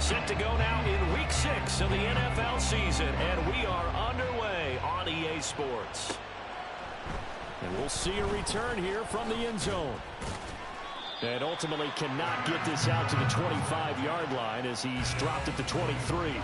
Set to go now in Week 6 of the NFL season, and we are underway on EA Sports. And we'll see a return here from the end zone. And ultimately cannot get this out to the 25-yard line as he's dropped at the 23.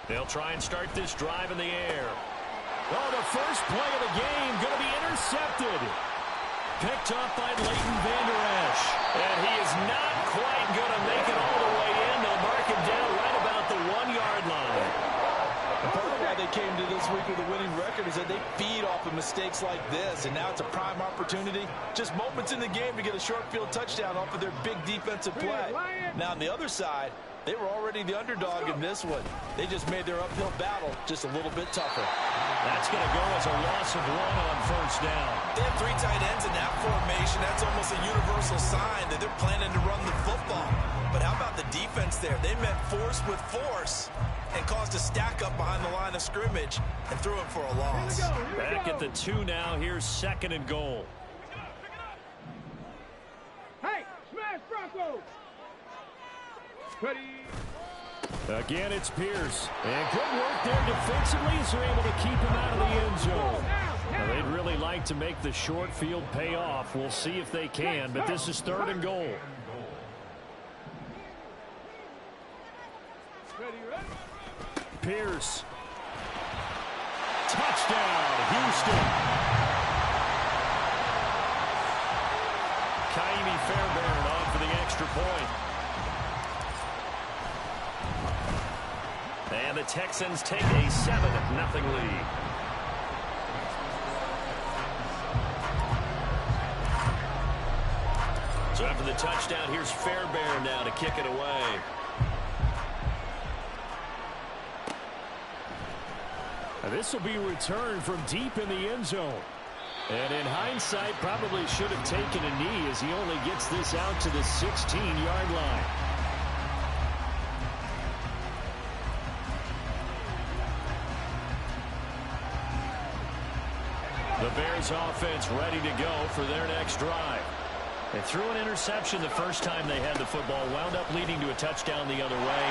They'll try and start this drive in the air. Oh, the first play of the game going to be intercepted. Picked up by Leighton Vander Esch. And he is not quite going to make it all the way in. They'll mark him down right about the 1-yard line. And part of why they came to this week with a winning record is that they feed off of mistakes like this. And now it's a prime opportunity. Just moments in the game to get a short field touchdown off of their big defensive play. Now on the other side, they were already the underdog in this one. They just made their uphill battle just a little bit tougher. That's going to go as a loss of 1 on first down. They have 3 tight ends in that formation. That's almost a universal sign that they're planning to run the football. But how about the defense there? They met force with force and caused a stack up behind the line of scrimmage and threw it for a loss. Back at the 2 now. Here's 2nd and goal. Hey, smash Bronco! Ready. Again, it's Pierce. And good work there defensively as they're able to keep him out of the end zone. Now, they'd really like to make the short field pay off. We'll see if they can, but this is 3rd and goal. Pierce. Touchdown, Houston. Kpick Fairbairn on for the extra point. And the Texans take a 7-0 lead. So after the touchdown, here's Fairbairn now to kick it away. Now this will be returned from deep in the end zone. And in hindsight, probably should have taken a knee as he only gets this out to the 16-yard line. The Bears offense ready to go for their next drive. They threw an interception the first time they had the football, wound up leading to a touchdown the other way.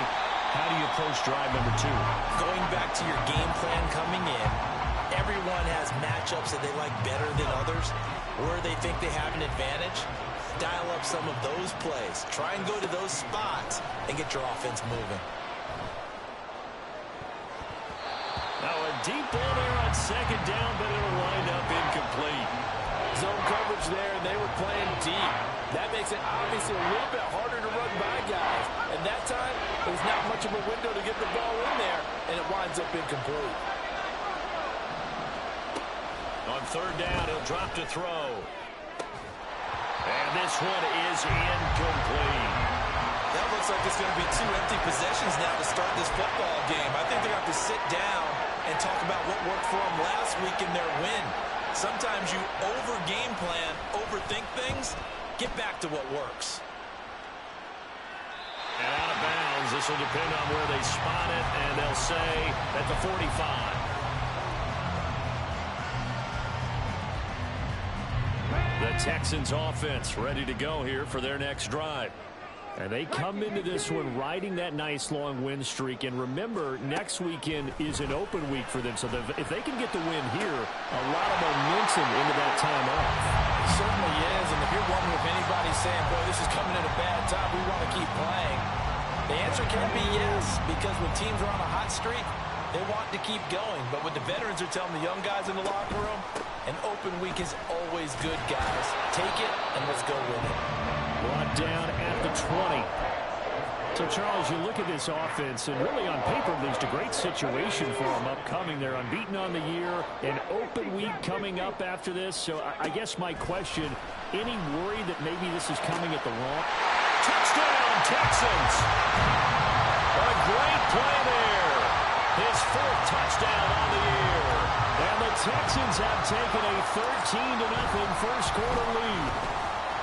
How do you approach drive number 2? Going back to your game plan coming in, everyone has matchups that they like better than others, where they think they have an advantage. Dial up some of those plays. Try and go to those spots and get your offense moving. Now a deep ball there on 2nd down, but it'll wind up incomplete. Zone coverage there, and they were playing deep. That makes it obviously a little bit harder to run by guys. And that time, there's not much of a window to get the ball in there, and it winds up incomplete. On 3rd down, he'll drop to throw. And this one is incomplete. That looks like it's going to be 2 empty possessions now to start this football game. I think they're going to have to sit down and talk about what worked for them last week in their win. Sometimes you over-game plan, overthink things. Get back to what works. And out of bounds. This will depend on where they spot it, and they'll say at the 45. The Texans offense ready to go here for their next drive. And they come into this one riding that nice long win streak. And remember, next weekend is an open week for them. So if they can get the win here, a lot of momentum into that time off. It certainly is. And if you're wondering if anybody's saying, boy, this is coming at a bad time, we want to keep playing, the answer can be yes. Because when teams are on a hot streak, they want to keep going. But what the veterans are telling the young guys in the locker room, an open week is always good, guys. Take it and let's go with it. Brought down at the 20. So, Charles, you look at this offense, and really on paper, there's a great situation for them upcoming. They're unbeaten on the year, an open week coming up after this. So I guess my question, any worry that maybe this is coming at the wrong? Touchdown, Texans! A great play there. His 4th touchdown on the year. And the Texans have taken a 13-0 first quarter lead.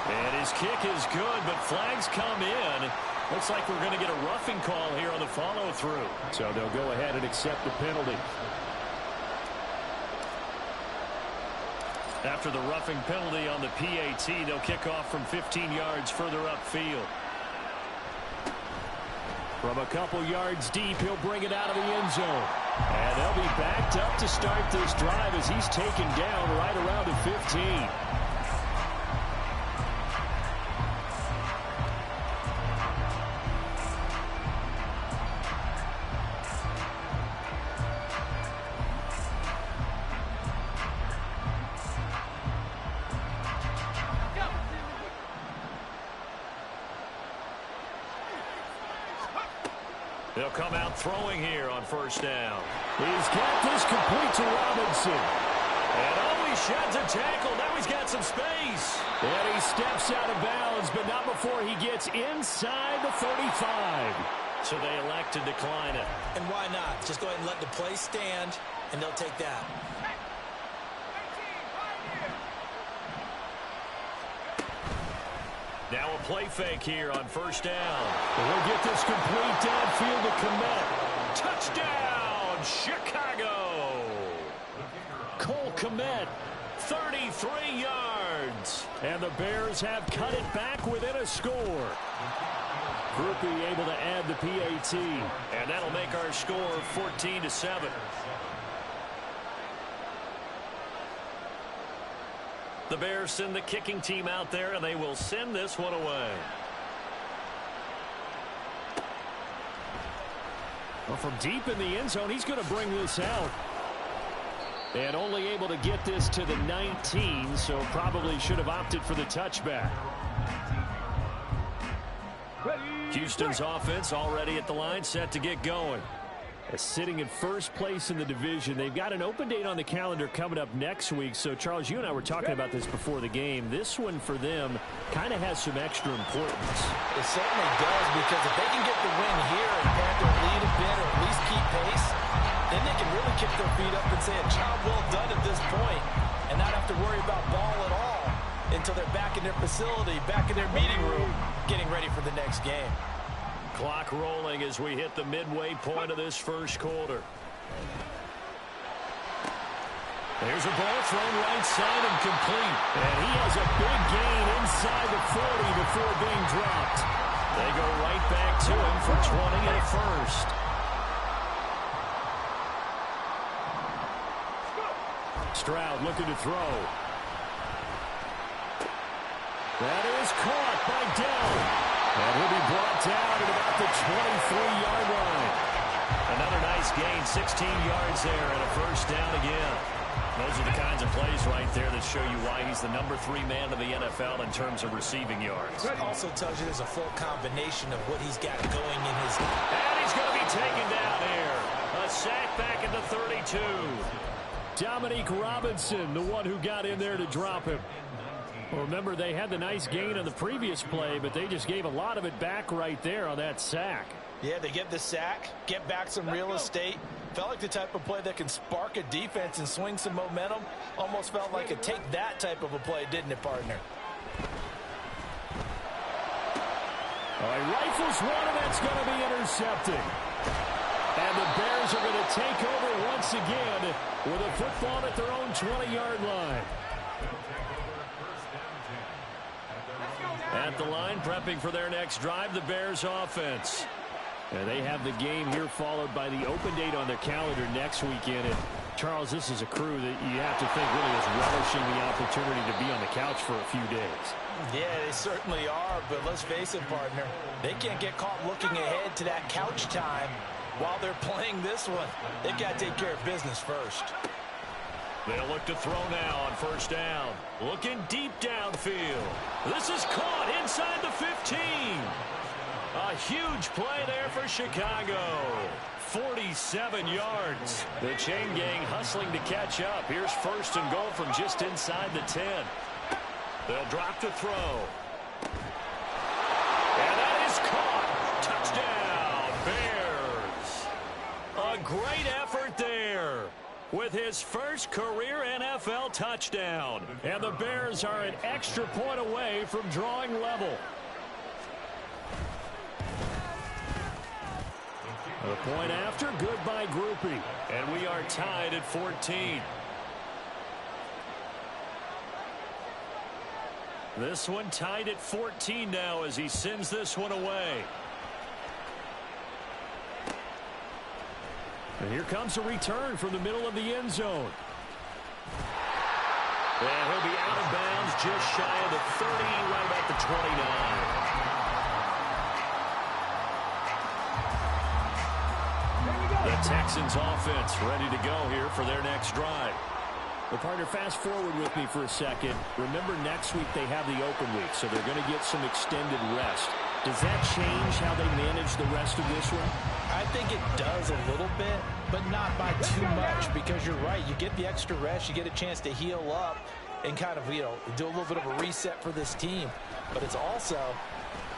And his kick is good, but flags come in. Looks like we're going to get a roughing call here on the follow-through. So they'll go ahead and accept the penalty. After the roughing penalty on the PAT, they'll kick off from 15 yards further upfield. From a couple yards deep, he'll bring it out of the end zone. And they'll be backed up to start this drive as he's taken down right around the 15. They'll come out throwing here on first down. He's got this complete to Robinson. And he sheds a tackle. Now he's got some space. And he steps out of bounds, but not before he gets inside the 35. So they elect to decline it. And why not? Just go ahead and let the play stand, and they'll take that. Now a play fake here on first down. We'll get this complete downfield to Kpick. Touchdown, Chicago! Cole Kpick, 33 yards. And the Bears have cut it back within a score. Groupie able to add the PAT. And that'll make our score 14-7. The Bears send the kicking team out there, and they will send this one away. Well, from deep in the end zone, he's going to bring this out. And only able to get this to the 19, so probably should have opted for the touchback. Houston's offense already at the line, set to get going. Sitting in first place in the division. They've got an open date on the calendar coming up next week. So, Charles, you and I were talking about this before the game. This one for them kind of has some extra importance. It certainly does, because if they can get the win here and pad their lead a bit or at least keep pace, then they can really kick their feet up and say a job well done at this point and not have to worry about ball at all until they're back in their facility, back in their meeting room, getting ready for the next game. Clock rolling as we hit the midway point of this first quarter. There's a ball thrown right side and complete. And he has a big gain inside the 40 before being dropped. They go right back to him for 20 and a first. Stroud looking to throw. That is caught by Dell. And he'll be brought down at about the 23-yard line. Another nice gain, 16 yards there, and a first down again. Those are the kinds of plays right there that show you why he's the number 3 man of the NFL in terms of receiving yards. It also tells you there's a full combination of what he's got going in his... And he's going to be taken down here. A sack back at the 32. Dominique Robinson, the one who got in there to drop him. Well, remember, they had the nice gain on the previous play, but they just gave a lot of it back right there on that sack. Yeah, they get the sack, get back some real estate. Felt like the type of play that can spark a defense and swing some momentum. Almost felt like a take that type of a play, didn't it, partner? All right, rifles one, and that's going to be intercepted. And the Bears are going to take over once again with a football at their own 20-yard line. At the line, prepping for their next drive, the Bears offense. And they have the game here followed by the open date on their calendar next weekend. And Charles, this is a crew that you have to think really is relishing the opportunity to be on the couch for a few days. Yeah, they certainly are, but let's face it, partner. They can't get caught looking ahead to that couch time while they're playing this one. They've got to take care of business first. They'll look to throw now on first down. Looking deep downfield. This is caught inside the 15. A huge play there for Chicago. 47 yards. The chain gang hustling to catch up. Here's first and goal from just inside the 10. They'll drop to throw. And that is caught. Touchdown, Bears. A great effort there. with his first career NFL touchdown. And the Bears are an extra point away from drawing level. A point after, goodbye groupie. And we are tied at 14. This one tied at 14 now as he sends this one away. And here comes a return from the middle of the end zone. And he'll be out of bounds just shy of the 30, right about the 29. The Texans offense ready to go here for their next drive. Well, partner, fast forward with me for a second. Remember, next week they have the open week, so they're going to get some extended rest. Does that change how they manage the rest of this one? I think it does a little bit, but not by too much, because you're right. You get the extra rest, you get a chance to heal up and kind of, do a little bit of a reset for this team. But it's also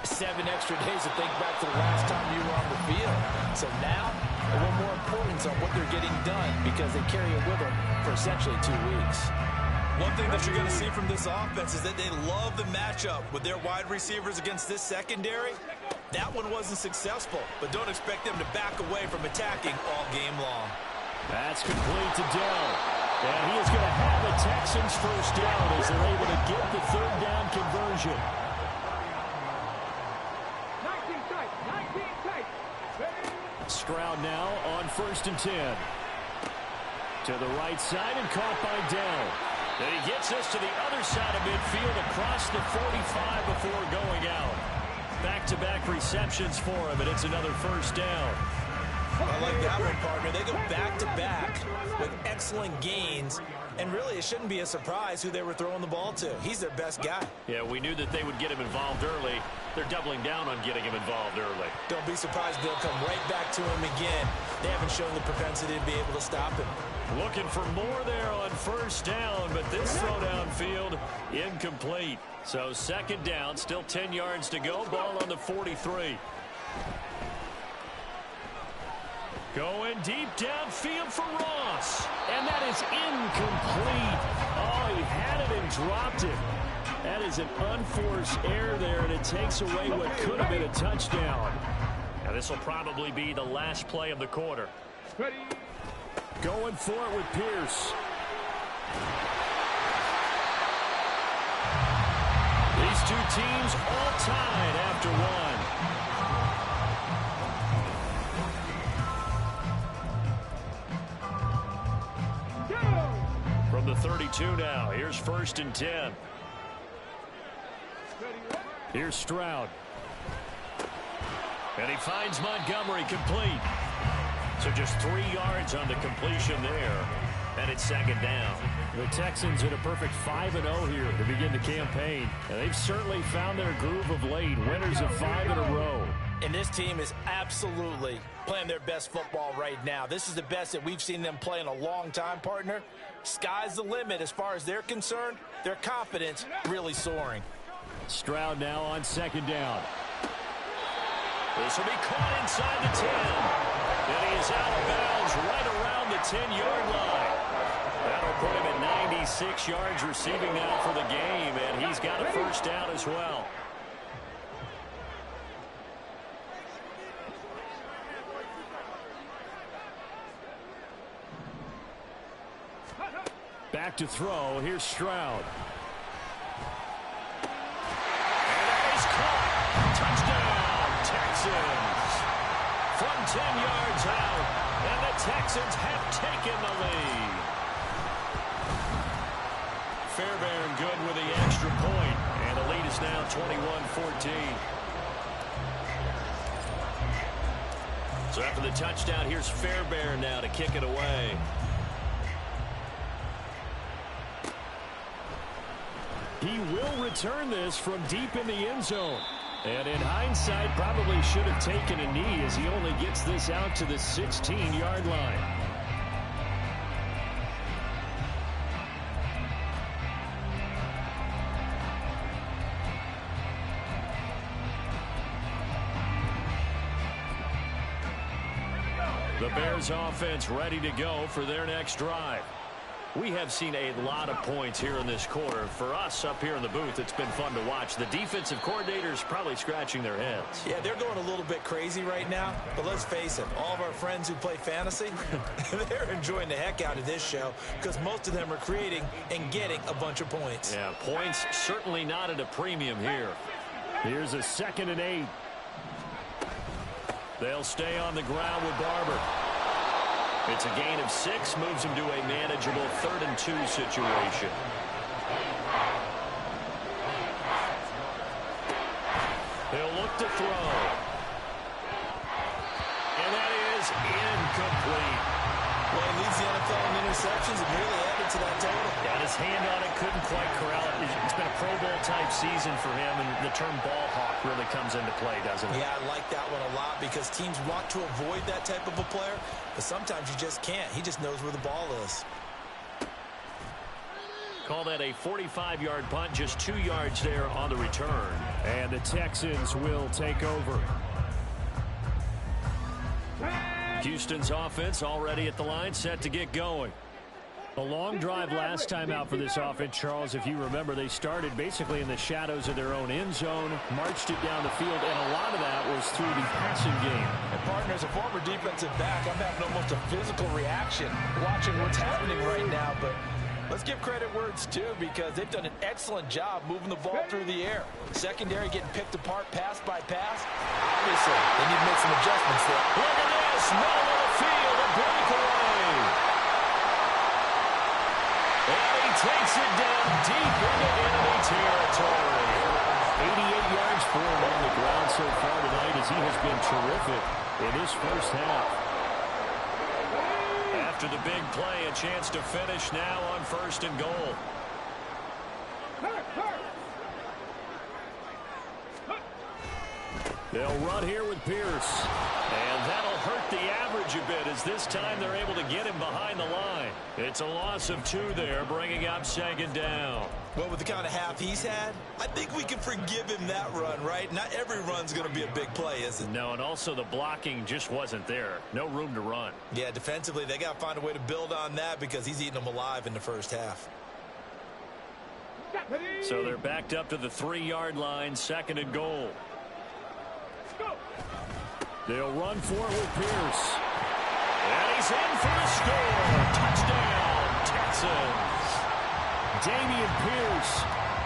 7 extra days to think back to the last time you were on the field. So now, a little more importance on what they're getting done because they carry it with them for essentially 2 weeks. One thing that you're going to see from this offense is that they love the matchup with their wide receivers against this secondary. That one wasn't successful, but don't expect them to back away from attacking all game long. That's complete to Dell. And he is going to have the Texans first down as they're able to get the third down conversion. 19 tight, 19 tight. Stroud now on 1st and 10. To the right side and caught by Dell. And he gets us to the other side of midfield across the 45 before going out. Back-to-back receptions for him, and it's another first down. I like that one, partner. They go back-to-back with excellent gains, and really it shouldn't be a surprise who they were throwing the ball to. He's their best guy. Yeah, we knew that they would get him involved early. They're doubling down on getting him involved early. Don't be surprised they'll come right back to him again. They haven't shown the propensity to be able to stop him. Looking for more there on first down, but this throw downfield incomplete. So 2nd down, still 10 yards to go. Ball on the 43. Going deep downfield for Ross. And that is incomplete. Oh, he had it and dropped it. That is an unforced error there, and it takes away what could have been a touchdown. Now this will probably be the last play of the quarter. Ready. Going for it with Pierce. These two teams all tied after one. From the 32 now, here's 1st and 10. Here's Stroud. And he finds Montgomery complete. So just 3 yards on the completion there. And it's 2nd down. The Texans in a perfect 5-0 here to begin the campaign. And they've certainly found their groove of late. Winners of 5 in a row. And this team is absolutely playing their best football right now. This is the best that we've seen them play in a long time, partner. Sky's the limit as far as they're concerned. Their confidence really soaring. Stroud now on 2nd down. This will be caught inside the 10. And he is out of bounds right around the 10-yard line. That'll put him at 96 yards receiving now for the game, and he's got a first down as well. Back to throw. Here's Stroud. And he's caught. Touchdown, Texans. From 10 yards out, and the Texans have taken the lead. Fairbairn good with the extra point, and the lead is now 21-14. So after the touchdown, here's Fairbairn now to kick it away. He will return this from deep in the end zone. And in hindsight, probably should have taken a knee as he only gets this out to the 16-yard line. The The Bears offense ready to go for their next drive. We have seen a lot of points here in this quarter. For us up here in the booth, it's been fun to watch. The defensive coordinators probably scratching their heads. Yeah, they're going a little bit crazy right now. But let's face it, all of our friends who play fantasy, they're enjoying the heck out of this show because most of them are creating and getting a bunch of points. Yeah, points certainly not at a premium here. Here's a 2nd and 8. They'll stay on the ground with Barber. It's a gain of 6, moves him to a manageable 3rd and 2 situation. He'll look to throw. And that is incomplete. Well, he leads the NFL in interceptions and really added to that total. Got his hand on it, couldn't quite corral it. It's been a Pro Bowl-type season for him, and the term ball hawk really comes into play, doesn't it? Yeah, I like that one a lot because teams want to avoid that type of a player, but sometimes you just can't. He just knows where the ball is. Call that a 45-yard punt, just 2 yards there on the return. And the Texans will take over. Houston's offense already at the line, set to get going. A long drive last time out for this offense, Charles. If you remember, they started basically in the shadows of their own end zone, marched it down the field, and a lot of that was through the passing game. And partner, as a former defensive back, I'm having almost a physical reaction watching what's happening right now. But let's give credit where it's due because they've done an excellent job moving the ball through the air. Secondary getting picked apart pass by pass. Obviously, they need to make some adjustments there. Look at this. Middle of the field, a breakaway. And he takes it down deep into enemy territory. 88 yards for him on the ground so far tonight as he has been terrific in this first half. After the big play, a chance to finish now on 1st and goal. They'll run here with Pierce. And that'll hurt the average a bit as this time they're able to get him behind the line. It's a loss of 2 there, bringing up 2nd down. Well, with the kind of half he's had, I think we can forgive him that run, right? Not every run's going to be a big play, is it? No, and also the blocking just wasn't there. No room to run. Yeah, defensively, they got to find a way to build on that because he's eating them alive in the first half. So they're backed up to the 3-yard line, 2nd and goal. They'll run for it with Pierce. And he's in for the score. Touchdown, Texans. Dameon Pierce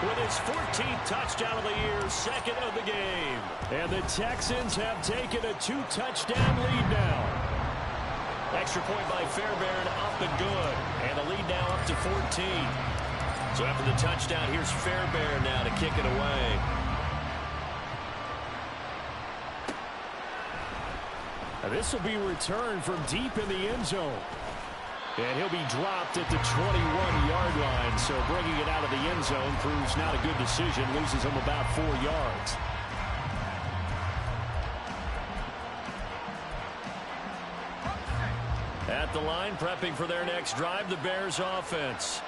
with his 14th touchdown of the year, 2nd of the game. And the Texans have taken a 2-touchdown lead now. Extra point by Fairbairn, up and good. And the lead now up to 14. So after the touchdown, here's Fairbairn now to kick it away. Now this will be returned from deep in the end zone. And he'll be dropped at the 21-yard line. So bringing it out of the end zone proves not a good decision. Loses him about 4 yards. At the line, prepping for their next drive, the Bears offense.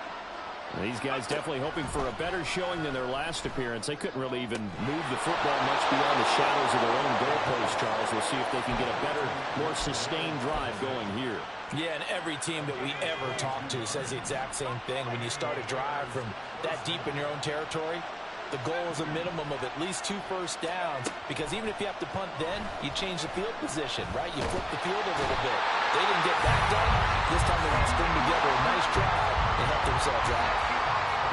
These guys definitely hoping for a better showing than their last appearance. They couldn't really even move the football much beyond the shadows of their own goalpost, Charles. We'll see if they can get a better, more sustained drive going here. Yeah, and every team that we ever talk to says the exact same thing. When you start a drive from that deep in your own territory, the goal is a minimum of at least 2 first downs, because even if you have to punt then, you change the field position, right? You flip the field a little bit. They didn't get that done. This time they want to string together a nice drive and help themselves out.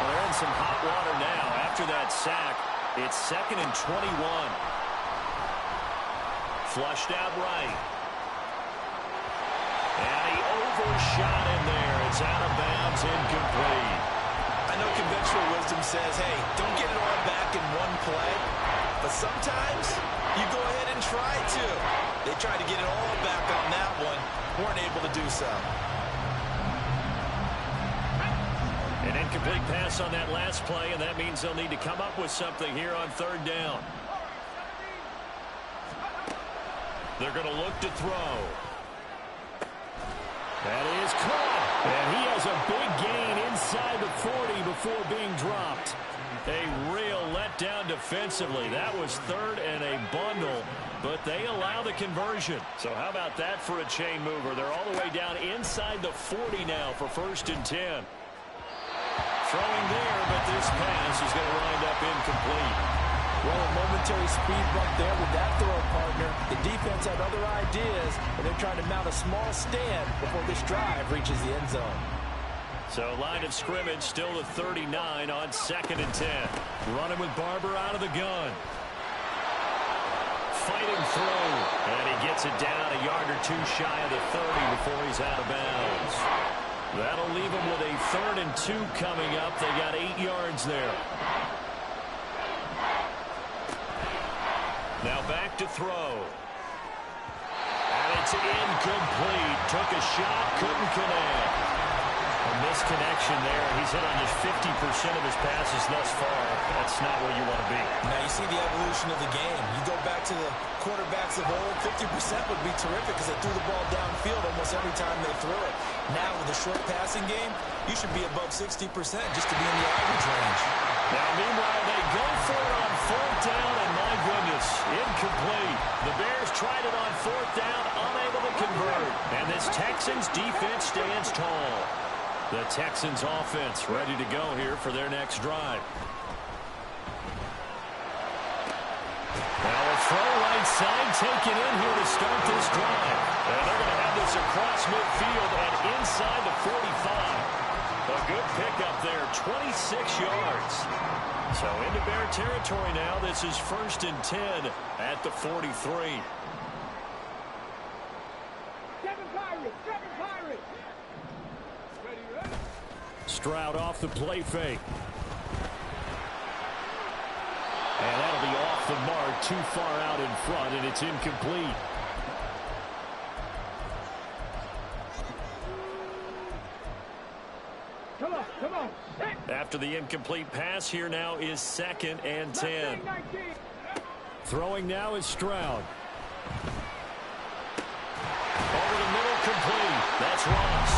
Well, they're in some hot water now. After that sack, it's 2nd and 21. Flushed out right. And he overshot in there. It's out of bounds, incomplete. I know conventional wisdom says, hey, don't get it all back in one play. But sometimes you go ahead and try to. They tried to get it all back on that one. Weren't able to do so. An incomplete pass on that last play, and that means they'll need to come up with something here on 3rd down. They're going to look to throw. That is caught. And he has a big gain inside the 40 before being dropped. A real letdown defensively. That was third and a bundle, but they allow the conversion. So how about that for a chain mover? They're all the way down inside the 40 now for 1st and 10. Throwing there, but this pass is going to wind up incomplete. Well, a momentary speed bump there with that throw, partner. The defense had other ideas, and they're trying to mount a small stand before this drive reaches the end zone. So line of scrimmage still to 39 on 2nd and 10. Running with Barber out of the gun. Fighting through, and he gets it down a yard or two shy of the 30 before he's out of bounds. That'll leave him with a 3rd and 2 coming up. They got 8 yards there. Now back to throw. And it's incomplete. Took a shot, couldn't connect. A misconnection there. He's hit on just 50% of his passes thus far. That's not where you want to be. Now you see the evolution of the game. You go back to the quarterbacks of old, 50% would be terrific because they threw the ball downfield almost every time they threw it. Now with a short passing game, you should be above 60% just to be in the average range. Now meanwhile, they go for it on 4th down, and my goodness, incomplete. The Bears tried it on 4th down, unable to convert. And this Texans defense stands tall. The Texans offense ready to go here for their next drive. Now a throw right side taken in here to start this drive. And they're going to have this across midfield and inside the 45. A good pickup there, 26 yards. So into Bear territory now. This is 1st and 10 at the 43. 7 Pirates! 7 Pirates! Ready. Stroud off the play fake. And that'll be off the mark, too far out in front, and it's incomplete. Come on. After the incomplete pass, here now is 2nd and 10. Throwing now is Stroud. Over the middle, complete. That's Ross.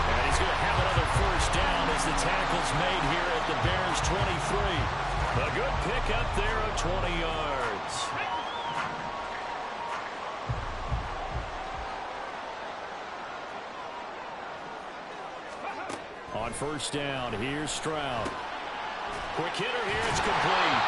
And he's going to have another 1st down as the tackle's made here at the Bears' 23. A good pickup there of 20 yards. On 1st down, here's Stroud. Quick hitter here, it's complete.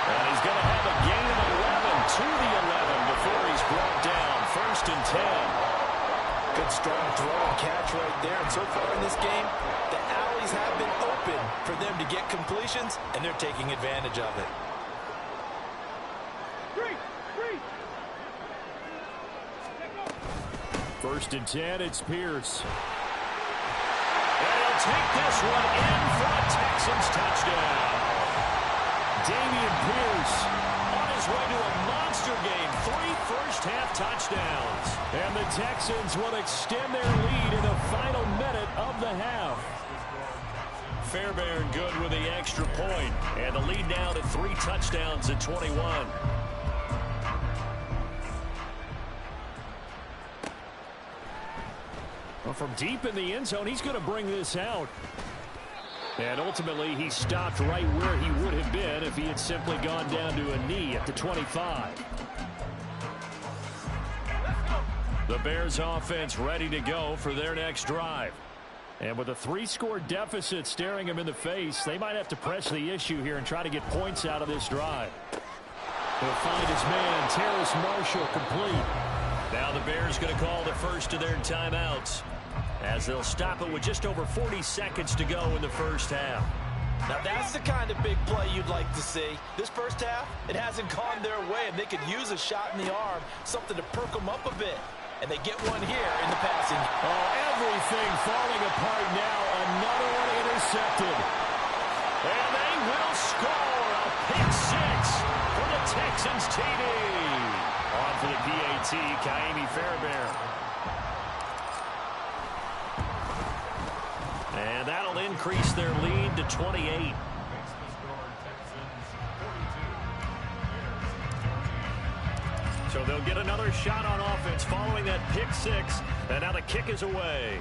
And he's going to have a gain of 11 to the 11 before he's brought down. 1st and 10. Good strong throw and catch right there. And so far in this game, the alleys have been open for them to get completions, and they're taking advantage of it. 1st and 10, it's Pierce. And he'll take this one in for a Texans touchdown. Dameon Pierce on his way to a monster game. 3 first-half touchdowns. And the Texans will extend their lead in the final minute of the half. Fairbairn good with the extra point. And the lead now to 3 touchdowns at 21. Well, from deep in the end zone, he's going to bring this out. And ultimately, he stopped right where he would have been if he had simply gone down to a knee at the 25. The Bears offense ready to go for their next drive. And with a 3-score deficit staring him in the face, they might have to press the issue here and try to get points out of this drive. He'll find his man, Terrace Marshall, complete. Now the Bears going to call the first of their timeouts, as they'll stop it with just over 40 seconds to go in the first half. Now that's the kind of big play you'd like to see. This first half, it hasn't gone their way, and they could use a shot in the arm, something to perk them up a bit. And they get one here in the passing. Oh, everything falling apart now. Another one intercepted. And they will score a pick 6 for the Texans TD. On for the PAT, Ka'imi Fairbairn. And that'll increase their lead to 28. So they'll get another shot on offense following that pick 6. And now the kick is away.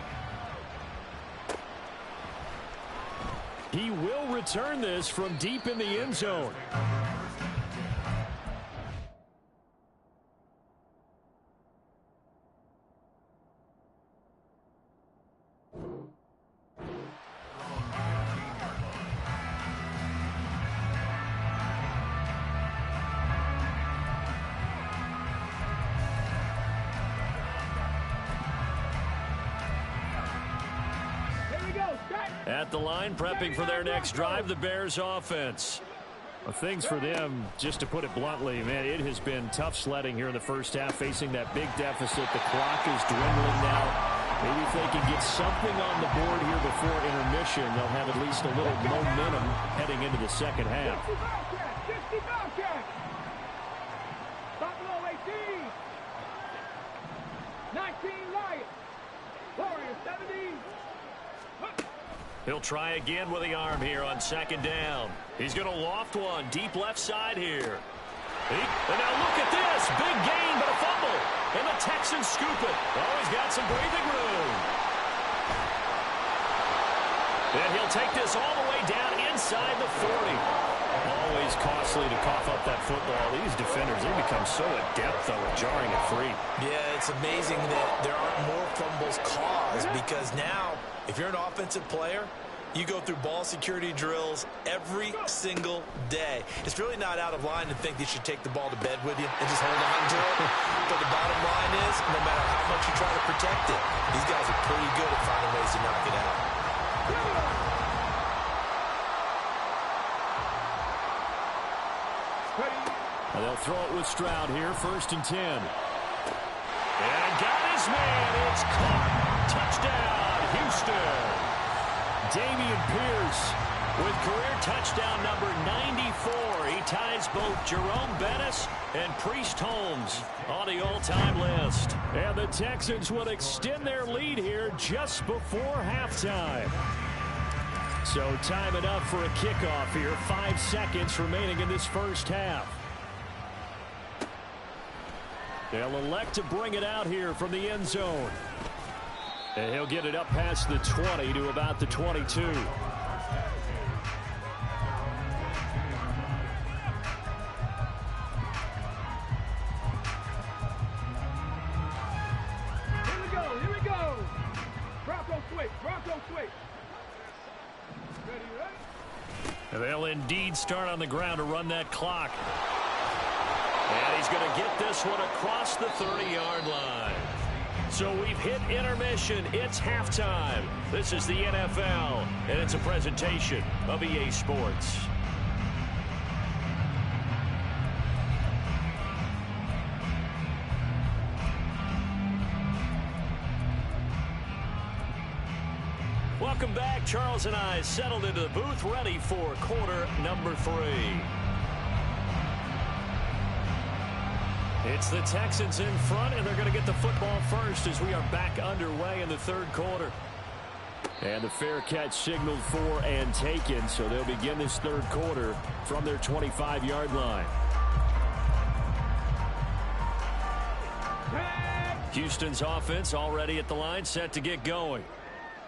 He will return this from deep in the end zone. At the line, prepping for their next drive, the Bears offense. Well, things for them, just to put it bluntly, man, it has been tough sledding here in the first half, facing that big deficit. The clock is dwindling now. Maybe if they can get something on the board here before intermission, they'll have at least a little momentum heading into the second half. 60 Bobcats! Buffalo 18! 19 Lions! Warriors 17! He'll try again with the arm here on second down. He's going to loft one deep left side here. And now look at this. Big gain, but a fumble. And the Texans scoop it. Oh, he's got some breathing room. And he'll take this all the way down inside the 40. Always costly to cough up that football. These defenders, they become so adept, though, at jarring it free. Yeah, it's amazing that there aren't more fumbles caused, because now, if you're an offensive player, you go through ball security drills every single day. It's really not out of line to think you should take the ball to bed with you and just hold on to it. But the bottom line is, no matter how much you try to protect it, these guys are pretty good at finding ways to knock it out. And they'll throw it with Stroud here, 1st and 10. And got his man. It's caught. Touchdown, Houston. Damian Pierce with career touchdown number 94. He ties both Jerome Bettis and Priest Holmes on the all-time list. And the Texans will extend their lead here just before halftime. So time it up for a kickoff here. 5 seconds remaining in this first half. They'll elect to bring it out here from the end zone. And he'll get it up past the 20 to about the 22. Here we go. Bronco switch. Ready? And they'll indeed start on the ground to run that clock. And he's going to get this one across the 30-yard line. So we've hit intermission. It's halftime. This is the NFL, and it's a presentation of EA Sports. Welcome back. Charles and I settled into the booth, ready for quarter number 3. It's the Texans in front, and they're going to get the football first as we are back underway in the third quarter. And the fair catch signaled for and taken, so they'll begin this third quarter from their 25-yard line. Houston's offense already at the line, set to get going.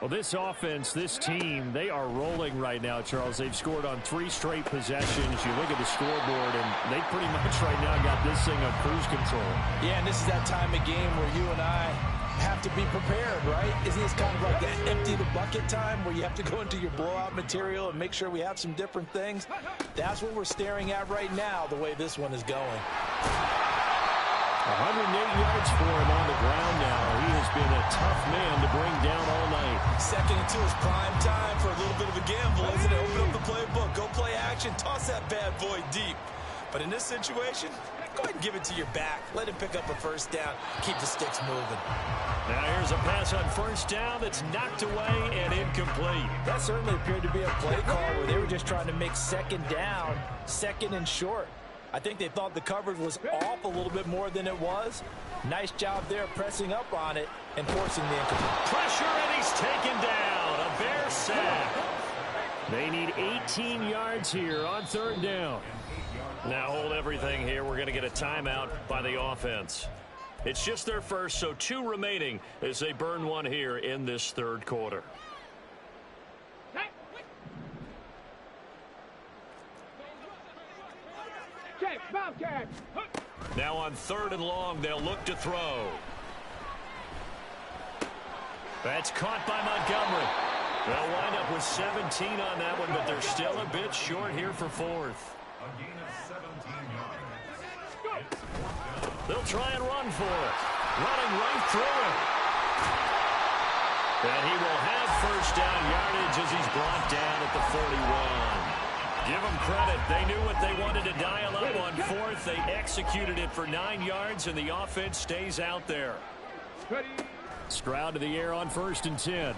Well, this offense, this team, they are rolling right now, Charles. They've scored on 3 straight possessions. You look at the scoreboard, and they pretty much right now got this thing on cruise control. Yeah, and this is that time of game where you and I have to be prepared, right? Isn't this kind of like that empty the bucket time where you have to go into your blowout material and make sure we have some different things? That's what we're staring at right now, the way this one is going. 108 yards for him on the ground now. He has been a tough man to bring down all night. Second and 2 is prime time for a little bit of a gamble, isn't it? Open up the playbook, go play action, toss that bad boy deep. But in this situation, go ahead and give it to your back. Let him pick up a first down. Keep the sticks moving. Now here's a pass on first down that's knocked away and incomplete. That certainly appeared to be a play call where they were just trying to make second down, second and short. I think they thought the coverage was off a little bit more than it was. Nice job there pressing up on it and forcing the incomplete. Pressure, and he's taken down. A Bear sack. They need 18 yards here on third down. Now hold everything here. We're going to get a timeout by the offense. It's just their first, so 2 remaining as they burn one here in this third quarter. Bobcat. Now on 3rd and long, they'll look to throw. That's caught by Montgomery. They'll wind up with 17 on that one, but they're still a bit short here for 4th. They'll try and run for it. Running right through it. And he will have 1st down yardage as he's brought down at the 41. Give them credit. They knew what they wanted to dial up on 4th. They executed it for 9 yards, and the offense stays out there. Stroud to the air on 1st and 10.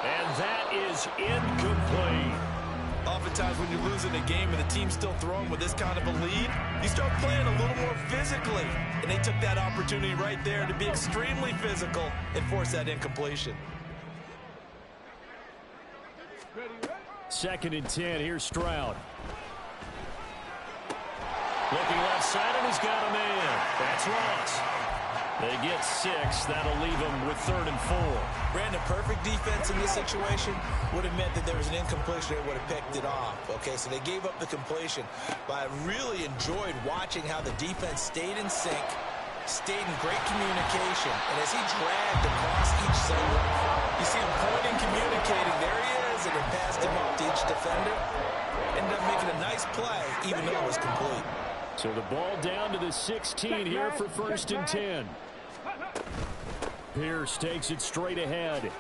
And that is incomplete. Oftentimes when you're losing a game and the team's still throwing with this kind of a lead, you start playing a little more physically. And they took that opportunity right there to be extremely physical and force that incompletion. 2nd and 10. Here's Stroud. Looking left side, and he's got a man. That's Ross. They get 6. That'll leave them with 3rd and 4. Brandon, perfect defense in this situation would have meant that there was an incompletion. They would have picked it off. Okay, so they gave up the completion. But I really enjoyed watching how the defense stayed in sync, stayed in great communication. And as he dragged across each zone, you see him pointing, communicating. There he is, and it passed him up to each defender. Ended up making a nice play, even though it was complete. So the ball down to the 16 here for 1st and 10. Pierce takes it straight ahead. And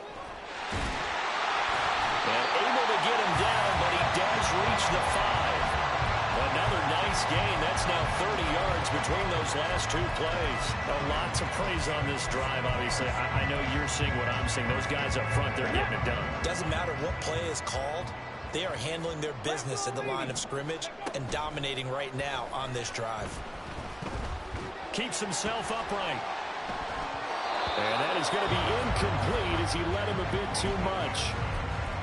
able to get him down, but he does reach the 5. Another nice gain. That's now 30 yards between those last 2 plays. Lots of praise on this drive, obviously. I know you're seeing what I'm seeing. Those guys up front, they're getting it done. Doesn't matter what play is called. They are handling their business at the line of scrimmage and dominating right now on this drive. Keeps himself upright. And that is going to be incomplete as he led him a bit too much.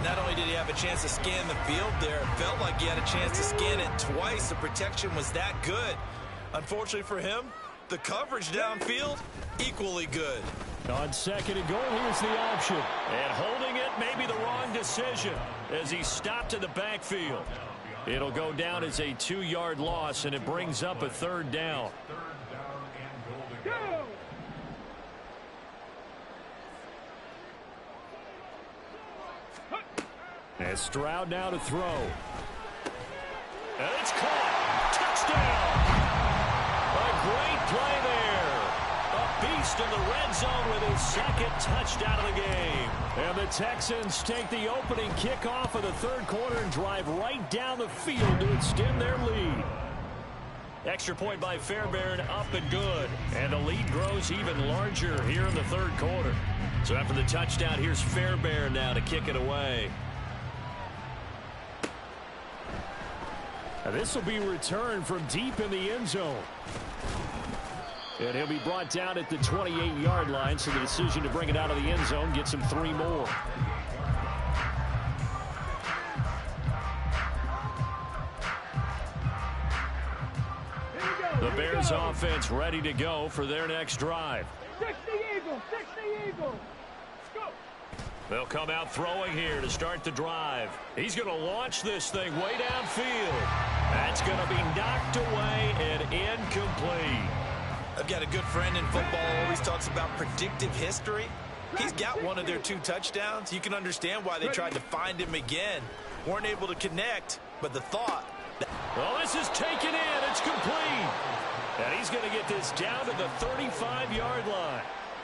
Not only did he have a chance to scan the field there, it felt like he had a chance to scan it twice. The protection was that good. Unfortunately for him, the coverage downfield, equally good. On 2nd and goal, here's the option. And holding it may be the wrong decision as he stopped in the backfield. It'll go down as a 2-yard loss, and it brings up a 3rd down. And Stroud now to throw. And it's caught. Touchdown. A great play there. A beast in the red zone with his 2nd touchdown of the game. And the Texans take the opening kickoff of the 3rd quarter and drive right down the field to extend their lead. Extra point by Fairbairn, up and good. And the lead grows even larger here in the 3rd quarter. So after the touchdown, here's Fairbairn now to kick it away. Now this will be returned from deep in the end zone. And he'll be brought down at the 28-yard line, so the decision to bring it out of the end zone gets him 3 more. The Bears offense ready to go for their next drive. 60 Eagles, 60 Eagles. Go. They'll come out throwing here to start the drive. He's going to launch this thing way downfield. That's going to be knocked away and incomplete. I've got a good friend in football who always talks about predictive history. He's got one of their 2 touchdowns. You can understand why they tried to find him again. Weren't able to connect, but the thought. Well, this is taken in. It's complete. And he's going to get this down to the 35-yard line.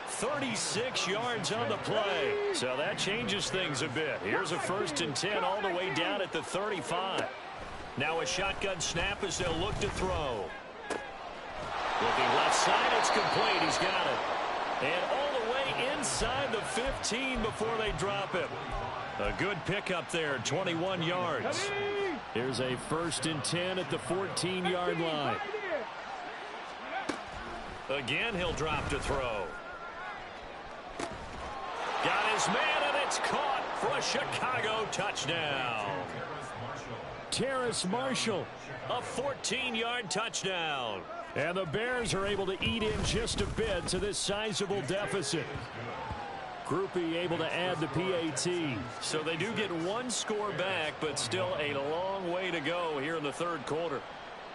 36 yards on the play. So that changes things a bit. Here's a 1st and 10 all the way down at the 35. Now a shotgun snap as they'll look to throw. Looking left side, it's complete. He's got it. And all the way inside the 15 before they drop him. A good pickup there, 21 yards. Here's a 1st and 10 at the 14-yard line. Again, he'll drop to throw. Got his man, and it's caught for a Chicago touchdown. Terrace Marshall, a 14-yard touchdown. And the Bears are able to eat in just a bit to this sizable deficit. Groupie able to add the PAT. So they do get one score back, but still a long way to go here in the third quarter.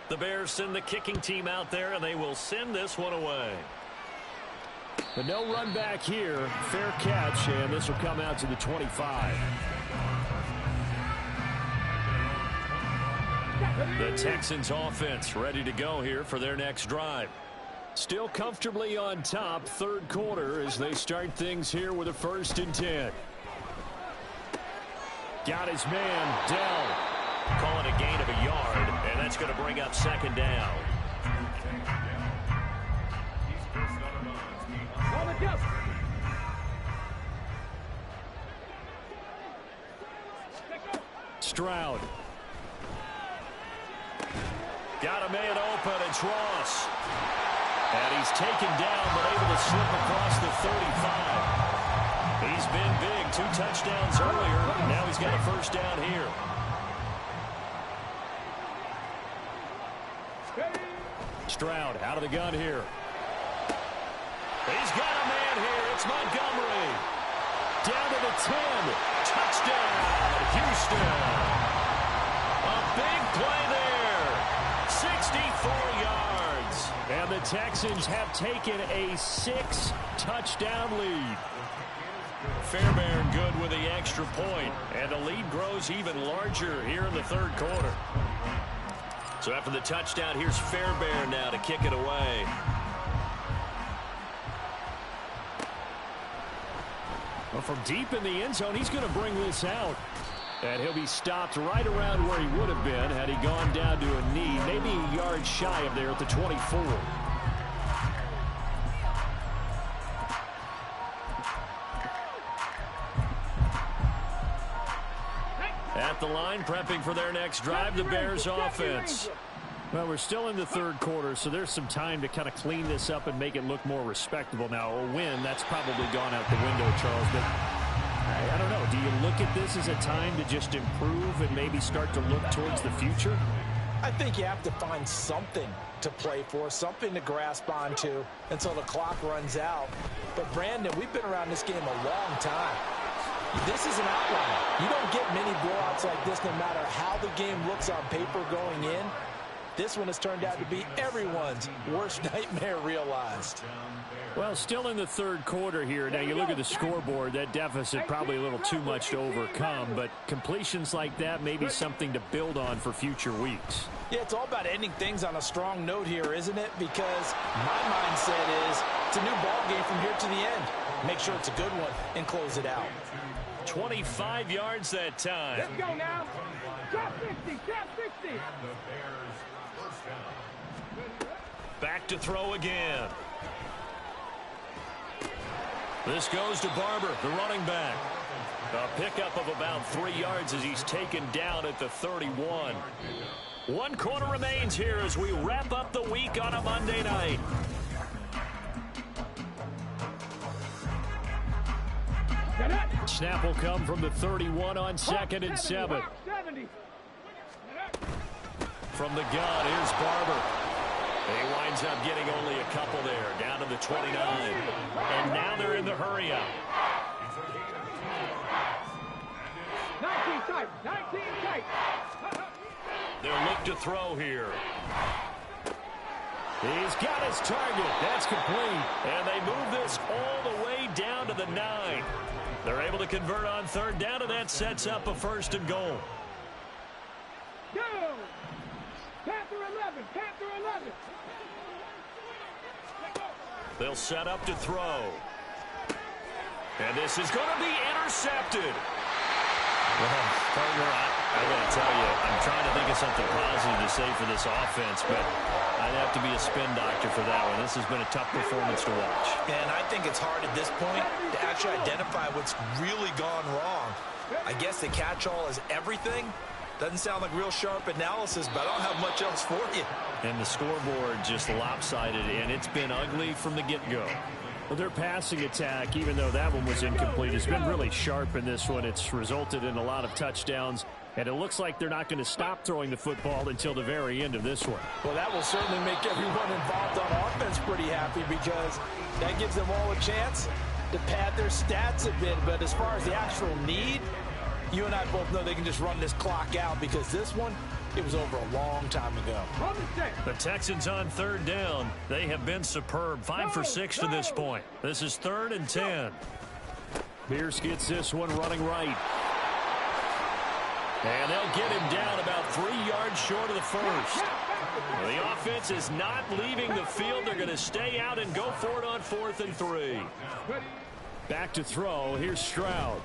The Bears send the kicking team out there, and they will send this one away. But no run back here. Fair catch, and this will come out to the 25. The Texans offense ready to go here for their next drive. Still comfortably on top, third quarter, as they start things here with a 1st and 10. Got his man, Dell. Calling a gain of a yard, and that's going to bring up 2nd down. Stroud. Got a man open. It's Ross. And he's taken down, but able to slip across the 35. He's been big. 2 touchdowns earlier. Now he's got a 1st down here. Stroud out of the gun here. He's got a man here. It's Montgomery. Down to the 10. Touchdown, Houston. A big play there. 64 yards. And the Texans have taken a 6-touchdown lead. Fairbairn good with the extra point. And the lead grows even larger here in the third quarter. So after the touchdown, here's Fairbairn now to kick it away. Well, from deep in the end zone, he's going to bring this out. And he'll be stopped right around where he would have been had he gone down to a knee, maybe a yard shy of there at the 24. At the line, prepping for their next drive, the Bears offense. Well, we're still in the third quarter, so there's some time to kind of clean this up and make it look more respectable. Now, a win, that's probably gone out the window, Charles, but I don't know. Do you look at this as a time to just improve and maybe start to look towards the future? I think you have to find something to play for, something to grasp onto until the clock runs out. But, Brandon, we've been around this game a long time. This is an outlier. You don't get many blowouts like this no matter how the game looks on paper going in. This one has turned out to be everyone's worst nightmare realized. Well, still in the third quarter here. Now, you look at the scoreboard, that deficit probably a little too much to overcome, but completions like that may be something to build on for future weeks. Yeah, it's all about ending things on a strong note here, isn't it? Because my mindset is it's a new ball game from here to the end. Make sure it's a good one and close it out. 25 yards that time. Let's go now. Top 50, top 50. Back to throw again. This goes to Barber, the running back. A pickup of about 3 yards as he's taken down at the 31. 1 quarter remains here as we wrap up the week on a Monday night. Snap will come from the 31 on 2nd and 7. From the gun, here's Barber. He winds up getting only a couple there, down to the 29. And now they're in the hurry-up. 19 tight, 19 tight. They'll look to throw here. He's got his target. That's complete. And they move this all the way down to the 9. They're able to convert on 3rd down, and that sets up a 1st and goal. Go! Panther 11, Panther 11. They'll set up to throw. And this is going to be intercepted. Well, partner, I got to tell you, I'm trying to think of something positive to say for this offense, but I'd have to be a spin doctor for that one. This has been a tough performance to watch. And I think it's hard at this point to actually identify what's really gone wrong. I guess the catch-all is everything. Doesn't sound like real sharp analysis, but I don't have much else for you. And the scoreboard just lopsided, and it's been ugly from the get-go. Well, their passing attack, even though that one was incomplete, has been really sharp in this one. It's resulted in a lot of touchdowns, and it looks like they're not going to stop throwing the football until the very end of this one. Well, that will certainly make everyone involved on offense pretty happy because that gives them all a chance to pad their stats a bit, but as far as the actual need, you and I both know they can just run this clock out because this one, it was over a long time ago. The Texans on third down. They have been superb. 5 for 6 to this point. This is 3rd and 10. Pierce gets this one running right. And they'll get him down about 3 yards short of the first. The offense is not leaving the field. They're going to stay out and go for it on 4th and 3. Back to throw. Here's Stroud.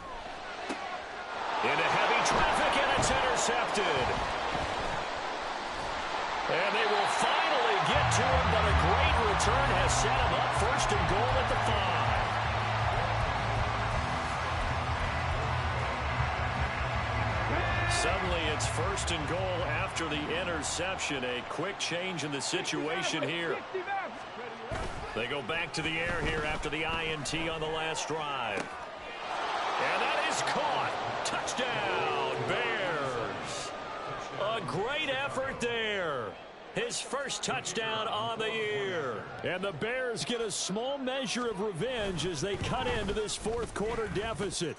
Into heavy traffic, and it's intercepted. And they will finally get to him, but a great return has set him up 1st and goal at the 5. Suddenly it's 1st and goal after the interception. A quick change in the situation here. They go back to the air here after the INT on the last drive. And that is caught. Touchdown, Bears. A great effort there. His first touchdown on the year. And the Bears get a small measure of revenge as they cut into this 4th quarter deficit.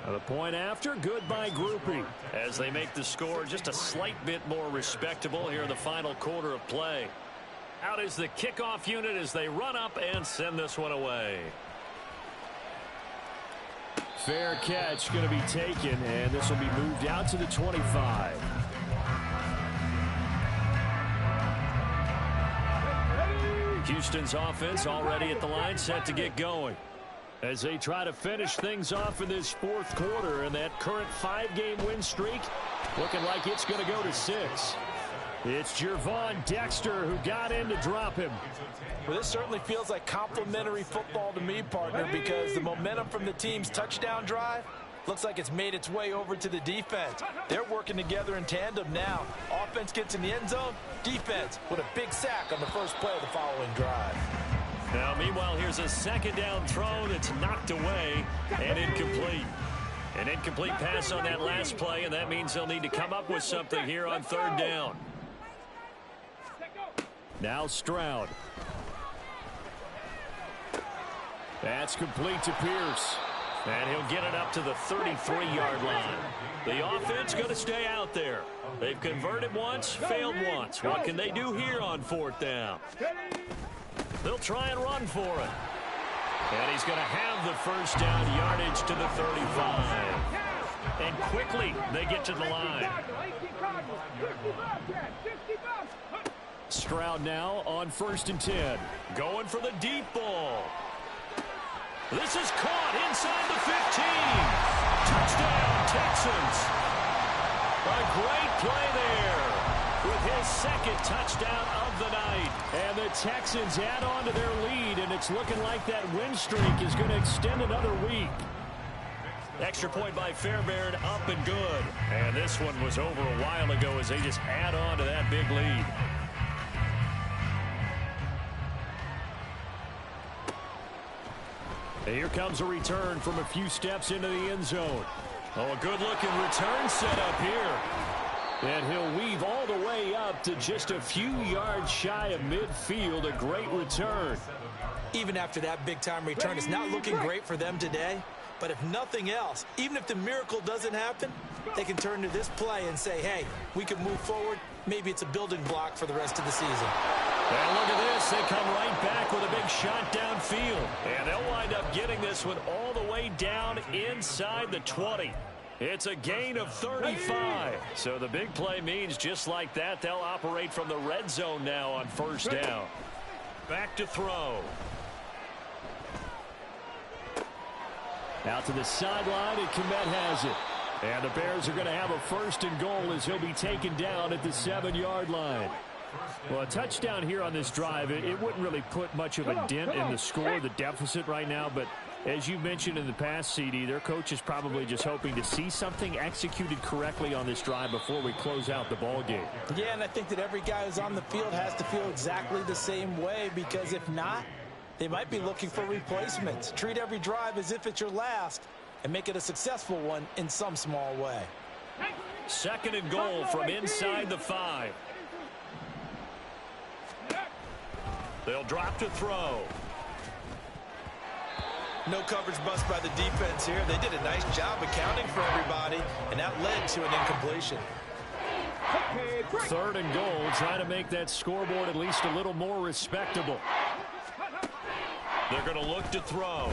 The point after, good by Groupie. As they make the score just a slight bit more respectable here in the final quarter of play. Out is the kickoff unit as they run up and send this one away. Fair catch going to be taken, and this will be moved out to the 25. Houston's offense already at the line, set to get going. As they try to finish things off in this 4th quarter, and that current 5-game win streak looking like it's going to go to 6. It's Gervon Dexter who got in to drop him. Well, this certainly feels like complimentary football to me, partner, because the momentum from the team's touchdown drive looks like it's made its way over to the defense. They're working together in tandem now. Offense gets in the end zone, defense with a big sack on the first play of the following drive. Now, meanwhile, here's a 2nd down throw that's knocked away and incomplete. An incomplete pass on that last play, and that means they'll need to come up with something here on 3rd down. Now Stroud. That's complete to Pierce. And he'll get it up to the 33-yard line. The offense going to stay out there. They've converted once, failed once. What can they do here on 4th down? They'll try and run for it. And he's going to have the 1st down yardage to the 35. And quickly they get to the line. Stroud now on 1st and 10. Going for the deep ball. This is caught inside the 15. Touchdown, Texans. A great play there with his 2nd touchdown of the night. And the Texans add on to their lead, and it's looking like that win streak is going to extend another week. Extra point by Fairbairn, up and good. And this one was over a while ago as they just add on to that big lead. And here comes a return from a few steps into the end zone. Oh, a good-looking return set up here. And he'll weave all the way up to just a few yards shy of midfield. A great return. Even after that big-time return, it's not looking great for them today. But if nothing else, even if the miracle doesn't happen, they can turn to this play and say, hey, we can move forward. Maybe it's a building block for the rest of the season. And look at this. They come right back with a big shot downfield. And they'll wind up getting this one all the way down inside the 20. It's a gain of 35. So the big play means just like that, they'll operate from the red zone now on 1st down. Back to throw. Out to the sideline, and Kpick has it. And the Bears are going to have a 1st and goal as he'll be taken down at the 7-yard line. Well, a touchdown here on this drive, it wouldn't really put much of a dent in the score, the deficit right now. But as you mentioned in the past, CD, their coach is probably just hoping to see something executed correctly on this drive before we close out the ball game. Yeah, and I think that every guy who's on the field has to feel exactly the same way, because if not, they might be looking for replacements. Treat every drive as if it's your last and make it a successful one in some small way. 2nd and goal from inside the 5. They'll drop to throw. No coverage bust by the defense here. They did a nice job accounting for everybody, and that led to an incompletion. Third and goal, trying to make that scoreboard at least a little more respectable. They're going to look to throw.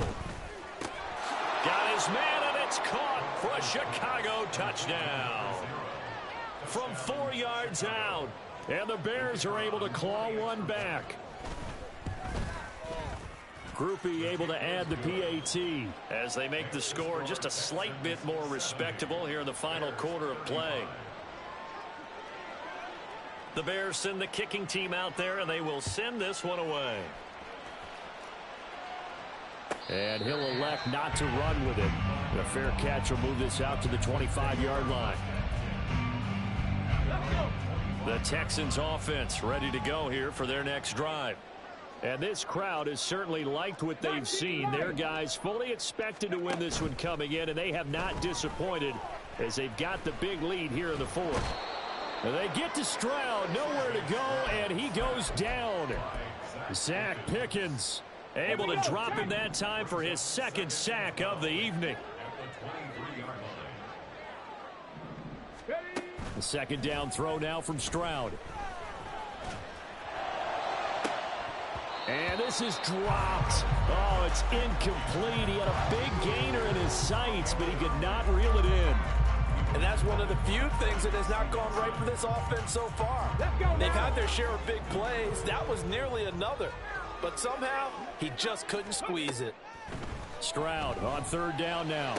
Got his man, and it's caught for a Chicago touchdown. From 4 yards out, and the Bears are able to claw one back. Groupie able to add the PAT as they make the score just a slight bit more respectable here in the final quarter of play. The Bears send the kicking team out there, and they will send this one away. And he'll elect not to run with it. The fair catch will move this out to the 25-yard line. The Texans offense ready to go here for their next drive. And this crowd has certainly liked what they've seen. Their guys fully expected to win this one coming in, and they have not disappointed as they've got the big lead here in the fourth. And they get to Stroud, nowhere to go, and he goes down. Zach Pickens able to drop him that time for his second sack of the evening. The second down throw now from Stroud. And this is dropped. Oh, it's incomplete. He had a big gainer in his sights, but he could not reel it in. And that's one of the few things that has not gone right for this offense so far. They've had their share of big plays. That was nearly another. But somehow, he just couldn't squeeze it. Stroud on third down now.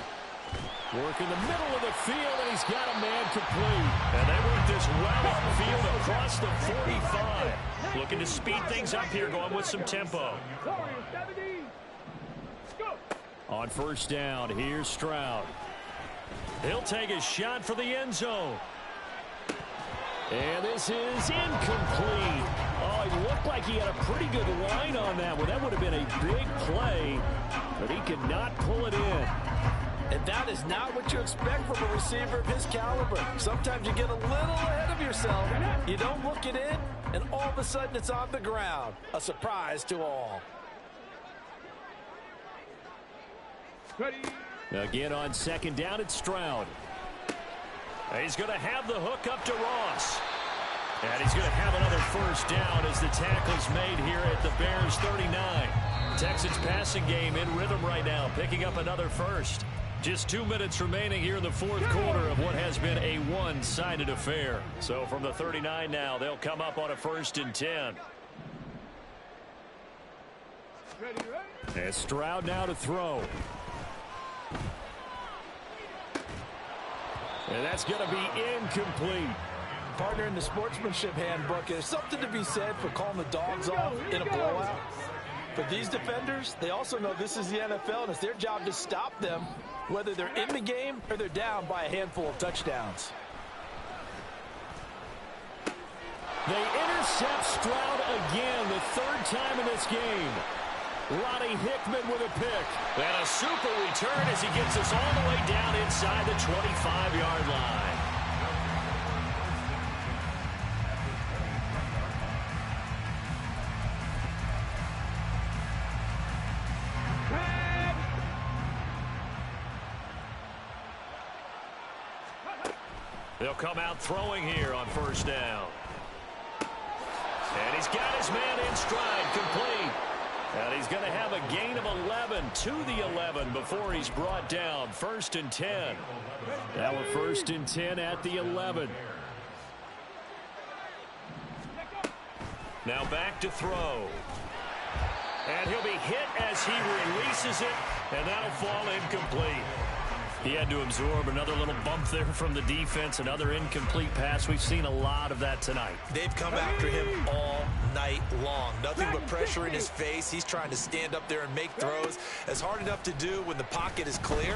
Work in the middle of the field, and he's got a man complete. And they work this well upfield across the 45. Looking to speed things up here, going with some tempo. On first down, here's Stroud. He'll take a shot for the end zone. And this is incomplete. Oh, he looked like he had a pretty good line on that one. That would have been a big play, but he could not pull it in. And that is not what you expect from a receiver of his caliber. Sometimes you get a little ahead of yourself. You don't look it in, and all of a sudden it's on the ground. A surprise to all. Again on second down, it's Stroud. He's going to have the hook up to Ross. And he's going to have another first down as the tackle's made here at the Bears 39. Texans passing game in rhythm right now, picking up another first. Just 2 minutes remaining here in the fourth quarter of what has been a one-sided affair. So from the 39 now, they'll come up on a 1st and 10. And Stroud now to throw. And that's going to be incomplete. Partner, in the sportsmanship handbook, there's something to be said for calling the dogs off in a blowout. For these defenders, they also know this is the NFL, and it's their job to stop them, whether they're in the game or they're down by a handful of touchdowns. They intercept Stroud again, the third time in this game. Ronnie Hickman with a pick. And a super return as he gets us all the way down inside the 25-yard line. They'll come out throwing here on first down. And he's got his man in stride, complete. And he's going to have a gain of 11 to the 11 before he's brought down. 1st and 10. Now a 1st and 10 at the 11. Now back to throw. And he'll be hit as he releases it, and that'll fall incomplete. He had to absorb another little bump there from the defense, another incomplete pass. We've seen a lot of that tonight. They've come after him all night long. Nothing but pressure in his face. He's trying to stand up there and make throws. It's hard enough to do when the pocket is clear.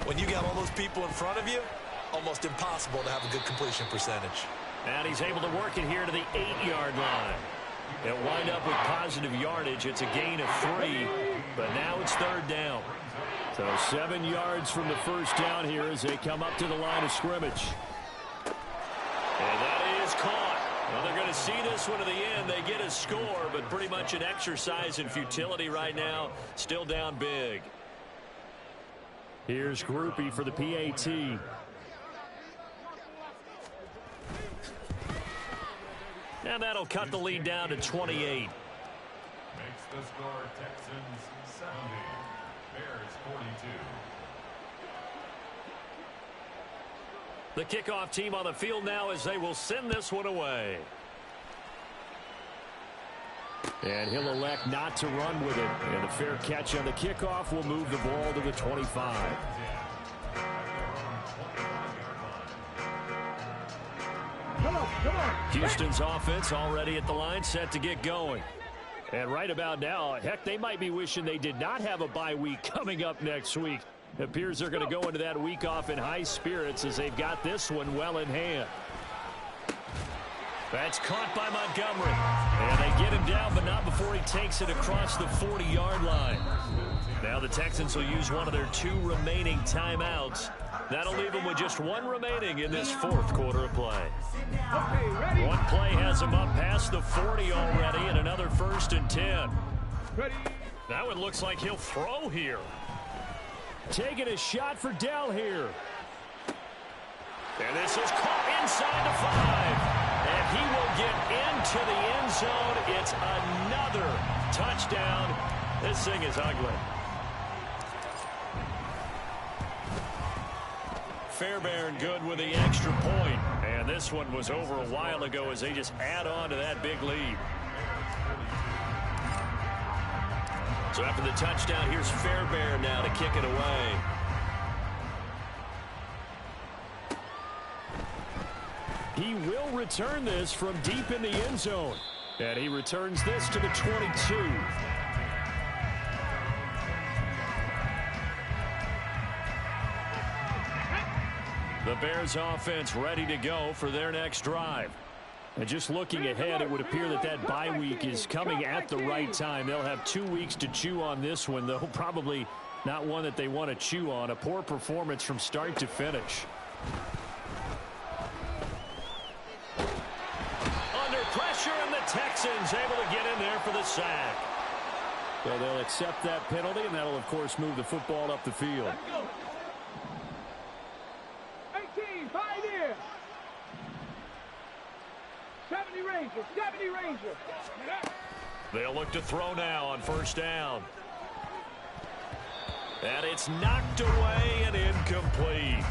When you got all those people in front of you, almost impossible to have a good completion percentage. And he's able to work it here to the 8-yard line. They'll wind up with positive yardage. It's a gain of 3, but now it's 3rd down. So 7 yards from the first down here as they come up to the line of scrimmage. And that is caught. Well, they're going to see this one to the end. They get a score, but pretty much an exercise in futility right now. Still down big. Here's Groupie for the PAT. And that'll cut the lead down to 28. Makes the score Texans 70, Bears 42. The kickoff team on the field now as they will send this one away. And he'll elect not to run with it. And a fair catch on the kickoff will move the ball to the 25. Come on. Houston's offense already at the line, set to get going. And right about now, heck, they might be wishing they did not have a bye week coming up next week. It appears they're going to go into that week off in high spirits as they've got this one well in hand. That's caught by Montgomery. And they get him down, but not before he takes it across the 40-yard line. Now the Texans will use one of their 2 remaining timeouts. That'll leave them with just 1 remaining in this 4th quarter of play. Okay, ready? One play has him up past the 40 already, and another 1st and 10. Ready? That one looks like he'll throw here. Taking a shot for Dell here. And this is caught inside the 5. And he will get into the end zone. It's another touchdown. This thing is ugly. Fairbairn good with the extra point. And this one was over a while ago as they just add on to that big lead. So after the touchdown, here's Fairbairn now to kick it away. He will return this from deep in the end zone. And he returns this to the 22. The Bears offense ready to go for their next drive. And just looking ahead, it would appear that that bye week is coming at the right time. They'll have 2 weeks to chew on this one, though probably not one that they want to chew on. A poor performance from start to finish. Under pressure, and the Texans able to get in there for the sack. So they'll accept that penalty, and that'll, of course, move the football up the field. 18, 5 here. 70 Ranger. They'll look to throw now on 1st down. And it's knocked away and incomplete.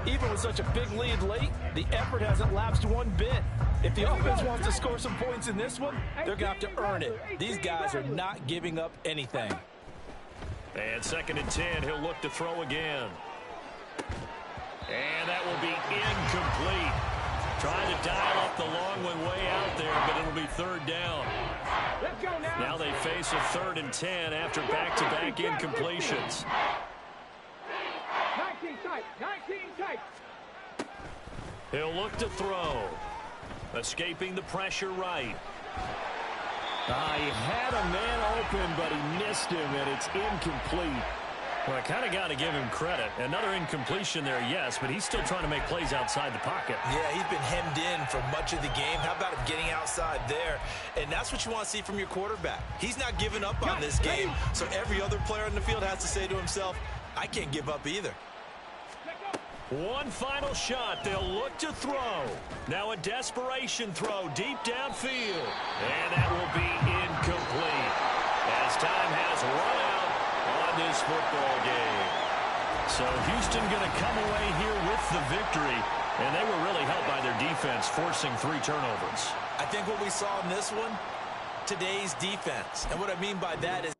Even with such a big lead late, the effort hasn't lapsed one bit. If the offense wants to score some points in this one, they're going to have to earn it. These guys are not giving up anything. And 2nd and 10, he'll look to throw again. And that will be incomplete. Trying to dial up the long one way out there, but it'll be 3rd down. Let's go now. Now they face a 3rd and 10 after back-to-back incompletions. 19 tight. He'll look to throw. Escaping the pressure right. He had a man open, but he missed him, and it's incomplete. Well, I kind of got to give him credit. Another incompletion there, yes, but he's still trying to make plays outside the pocket. Yeah, he's been hemmed in for much of the game. How about him getting outside there? And that's what you want to see from your quarterback. He's not giving up on this game, so every other player on the field has to say to himself, I can't give up either. One final shot. They'll look to throw. Now a desperation throw deep downfield. And that will be incomplete as time has run out on this football game. So Houston going to come away here with the victory. And they were really helped by their defense, forcing 3 turnovers. I think what we saw in this one, today's defense. And what I mean by that is